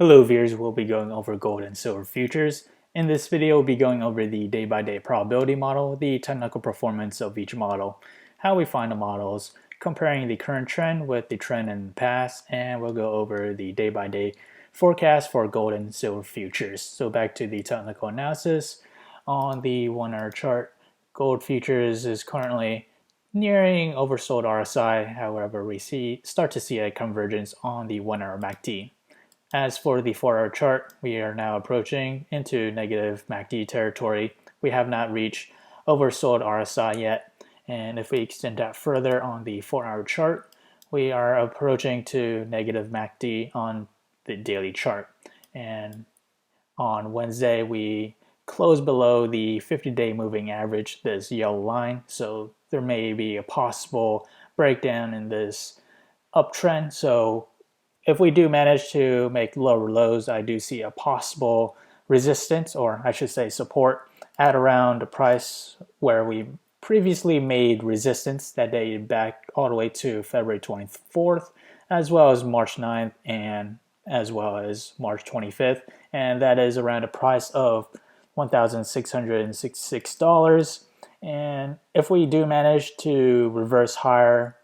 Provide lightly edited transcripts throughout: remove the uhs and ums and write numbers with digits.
Hello viewers, we'll be going over gold and silver futures. In this video, we'll be going over the day-by-day probability model, the technical performance of each model, how we find the models, comparing the current trend with the trend in the past, and we'll go over the day-by-day forecast for gold and silver futures. So back to the technical analysis. On the 1 hour chart, gold futures is currently nearing oversold RSI. However, we start to see a convergence on the 1 hour MACD. As for the 4 hour chart, we are now approaching into negative MACD territory. We have not reached oversold RSI yet. And if we extend that further on the 4 hour chart, we are approaching to negative MACD on the daily chart. And on Wednesday, we closed below the 50-day moving average, this yellow line. So there may be a possible breakdown in this uptrend. So if we do manage to make lower lows, I do see a possible resistance, or I should say support, at around the price where we previously made resistance that dated back all the way to February 24th, as well as March 9th, and as well as March 25th. And that is around a price of $1,666. And if we do manage to reverse higher,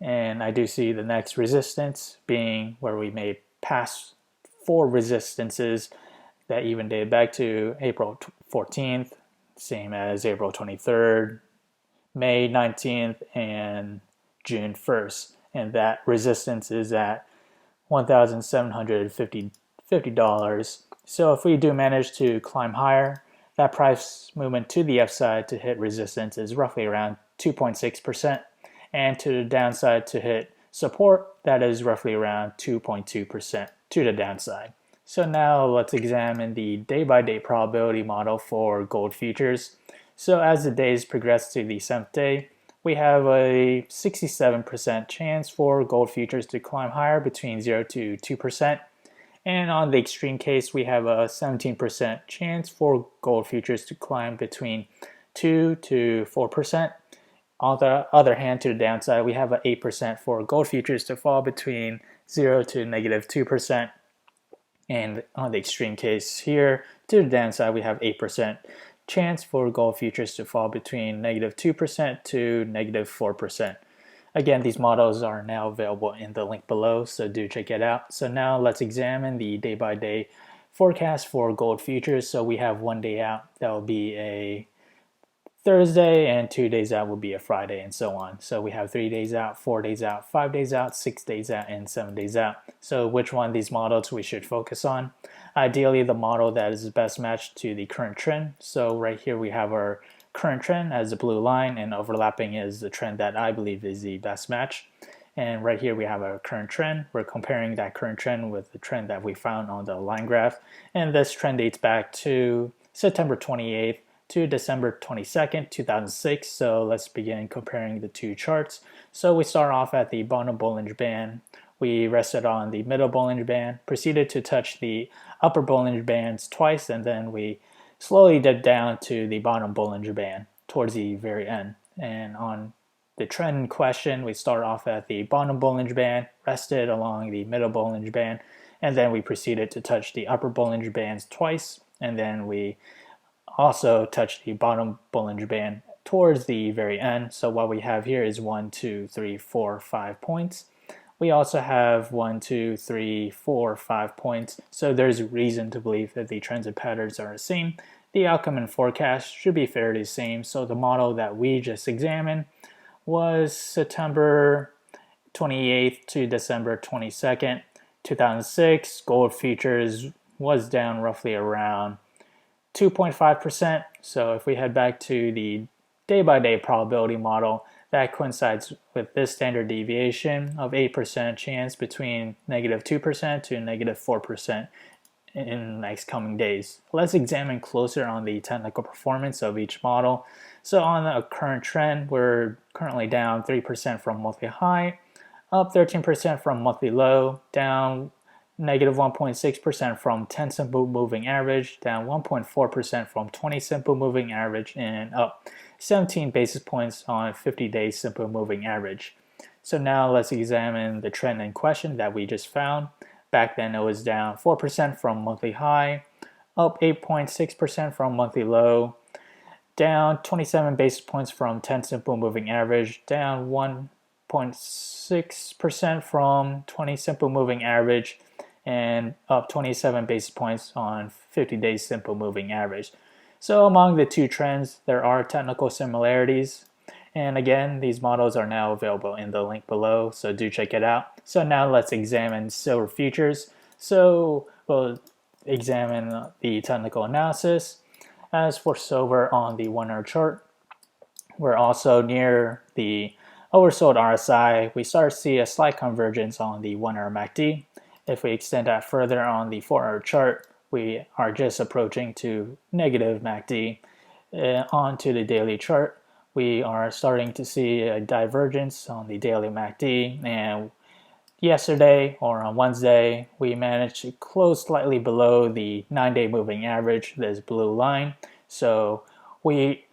and I do see the next resistance being where we made past 4 resistances that even date back to April 14th, same as April 23rd, May 19th, and June 1st. And that resistance is at $1,750. So if we do manage to climb higher, that price movement to the upside to hit resistance is roughly around 2.6%. And to the downside to hit support, that is roughly around 2.2% to the downside. So now let's examine the day-by-day probability model for gold futures. So as the days progress to the 7th day, we have a 67% chance for gold futures to climb higher between 0 to 2%. And on the extreme case, we have a 17% chance for gold futures to climb between 2 to 4%. On the other hand, to the downside, we have an 8% for gold futures to fall between 0 to negative 2%. And on the extreme case here, to the downside, we have 8% chance for gold futures to fall between negative 2% to negative 4%. Again, these models are now available in the link below, so do check it out. So now let's examine the day-by-day forecast for gold futures. So we have 1 day out. That will be a Thursday, and 2 days out will be a Friday, and so on. So we have 3 days out, 4 days out, 5 days out, 6 days out, and 7 days out. So which one of these models we should focus on? Ideally, the model that is best matched to the current trend. So right here we have our current trend as the blue line, and overlapping is the trend that I believe is the best match. And right here we have our current trend. We're comparing that current trend with the trend that we found on the line graph. And this trend dates back to September 28th to December 22nd, 2006. So let's begin comparing the two charts. So we start off at the bottom Bollinger Band. We rested on the middle Bollinger Band, proceeded to touch the upper Bollinger Bands twice, and then we slowly dipped down to the bottom Bollinger Band towards the very end. And on the trend in question, we start off at the bottom Bollinger Band, rested along the middle Bollinger Band, and then we proceeded to touch the upper Bollinger Bands twice, and then we also touch the bottom Bollinger Band towards the very end. So what we have here is 1, 2, 3, 4, 5 points. We also have 1, 2, 3, 4, 5 points. So there's reason to believe that the trends and patterns are the same. The outcome and forecast should be fairly the same. So the model that we just examined was September 28th to December 22nd, 2006. Gold futures was down roughly around 2.5%. So if we head back to the day-by-day probability model, that coincides with this standard deviation of 8% chance between negative 2% to negative 4% in the next coming days. Let's examine closer on the technical performance of each model. So on the current trend, we're currently down 3% from monthly high, up 13% from monthly low, down negative 1.6% from 10 simple moving average, down 1.4% from 20 simple moving average, and up 17 basis points on 50-day simple moving average. So now let's examine the trend in question that we just found. Back then it was down 4% from monthly high, up 8.6% from monthly low, down 27 basis points from 10 simple moving average, down 1.6% from 20 simple moving average, and up 27 basis points on 50-day simple moving average. So among the two trends, there are technical similarities. And again, these models are now available in the link below, so do check it out. So now let's examine silver futures. So we'll examine the technical analysis. As for silver on the 1 hour chart, we're also near the oversold RSI. We start to see a slight convergence on the 1 hour MACD. If we extend that further on the 4 hour chart, we are just approaching to negative MACD. Onto the daily chart, we are starting to see a divergence on the daily MACD, and yesterday or on Wednesday we managed to close slightly below the 9-day moving average, this blue line. So we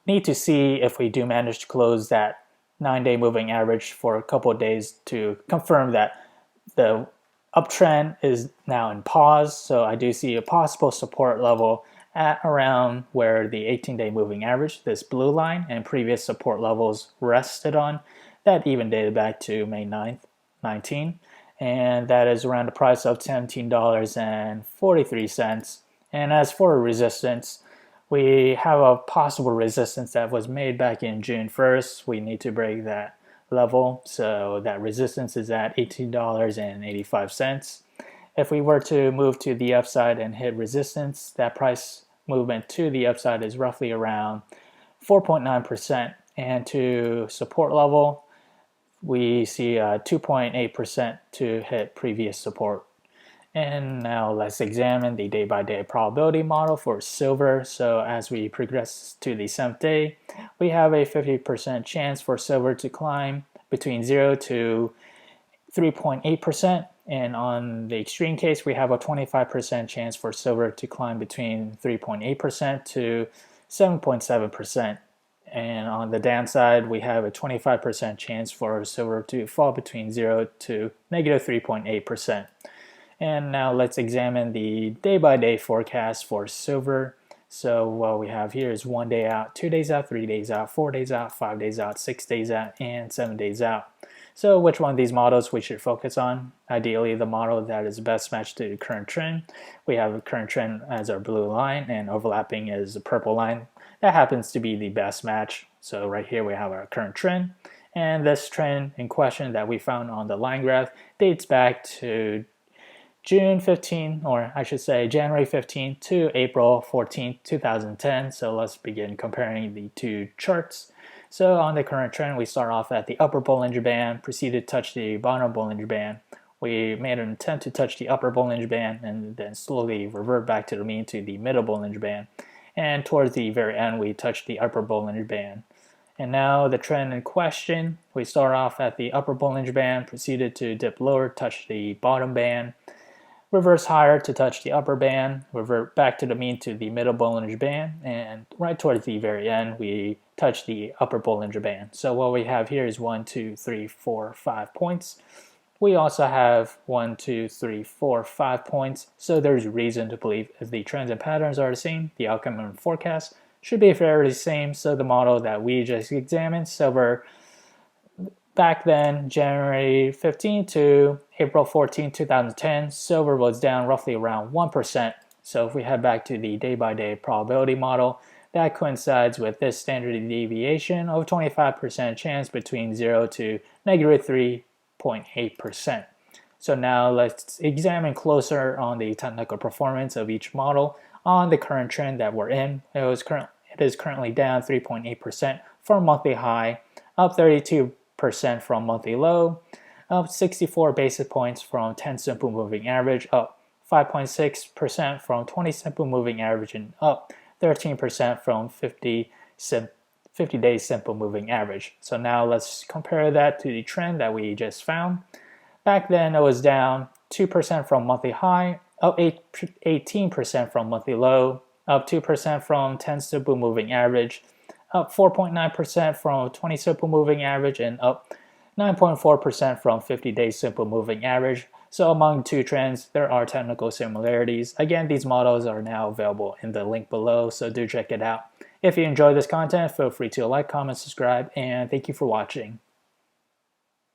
need to see if we do manage to close that 9-day moving average for a couple of days to confirm that the uptrend is now in pause. So I do see a possible support level at around where the 18-day moving average, this blue line, and previous support levels rested on. That even dated back to May 9th, 19, and that is around the price of $17.43. And as for resistance, we have a possible resistance that was made back in June 1st. We need to break that level, so that resistance is at $18.85. If we were to move to the upside and hit resistance, that price movement to the upside is roughly around 4.9%, and to support level we see 2.8% to hit previous support. And now let's examine the day-by-day probability model for silver. So as we progress to the 7th day, we have a 50% chance for silver to climb between 0 to 3.8%. And on the extreme case, we have a 25% chance for silver to climb between 3.8% to 7.7%. And on the downside, we have a 25% chance for silver to fall between 0 to negative 3.8%. And now let's examine the day-by-day forecast for silver. So what we have here is 1 day out, 2 days out, 3 days out, 4 days out, 5 days out, 6 days out, and 7 days out. So which one of these models we should focus on? Ideally, the model that is best matched to the current trend. We have a current trend as our blue line, and overlapping is the purple line. That happens to be the best match. So right here we have our current trend. And this trend in question that we found on the line graph dates back to June 15, or I should say January 15 to April 14, 2010. So let's begin comparing the two charts. So on the current trend, we start off at the upper Bollinger Band, proceeded to touch the bottom Bollinger Band. We made an attempt to touch the upper Bollinger Band and then slowly revert back to the mean to the middle Bollinger Band. And towards the very end, we touched the upper Bollinger Band. And now the trend in question, we start off at the upper Bollinger Band, proceeded to dip lower, touch the bottom band, reverse higher to touch the upper band, revert back to the mean to the middle Bollinger Band, and right towards the very end, we touch the upper Bollinger Band. So what we have here is 1, 2, 3, 4, 5 points. We also have 1, 2, 3, 4, 5 points. So there's reason to believe if the trends and patterns are the same, the outcome and forecast should be fairly the same. So the model that we just examined, silver, back then, January 15 to April 14, 2010, silver was down roughly around 1%. So if we head back to the day-by-day probability model, that coincides with this standard deviation of 25% chance between 0 to negative 3.8%. So now let's examine closer on the technical performance of each model on the current trend that we're in. It is currently down 3.8% from monthly high, up 32% from monthly low, up 64 basis points from 10 simple moving average, up 5.6% from 20 simple moving average, and up 13% from 50-day simple moving average. So now let's compare that to the trend that we just found. Back then it was down 2% from monthly high, up 18% from monthly low, up 2% from 10 simple moving average, up 4.9% from 20 simple moving average, and up 9.4% from 50-day simple moving average. So among two trends, there are technical similarities. Again, these models are now available in the link below, so do check it out. If you enjoy this content, feel free to like, comment, subscribe, and thank you for watching.